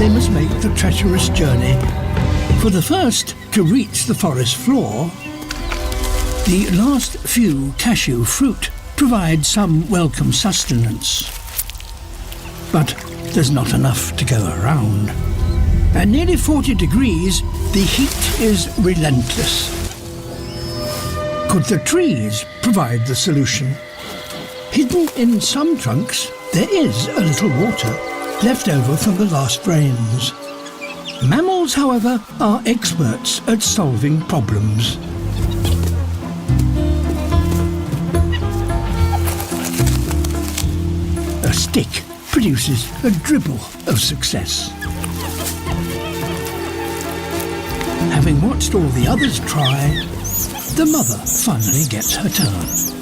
they must make the treacherous journey. For the first to reach the forest floor, the last few cashew fruit provide some welcome sustenance. But there's not enough to go around. At nearly 40 degrees, the heat is relentless. Could the trees provide the solution? Hidden in some trunks, there is a little water left over from the last rains. Mammals, however, are experts at solving problems. A stick produces a dribble of success. Having watched all the others try, the mother finally gets her turn.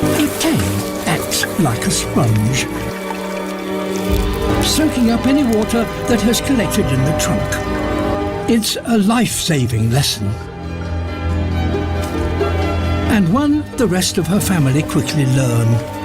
Her tail acts like a sponge, soaking up any water that has collected in the trunk. It's a life-saving lesson, and one the rest of her family quickly learn.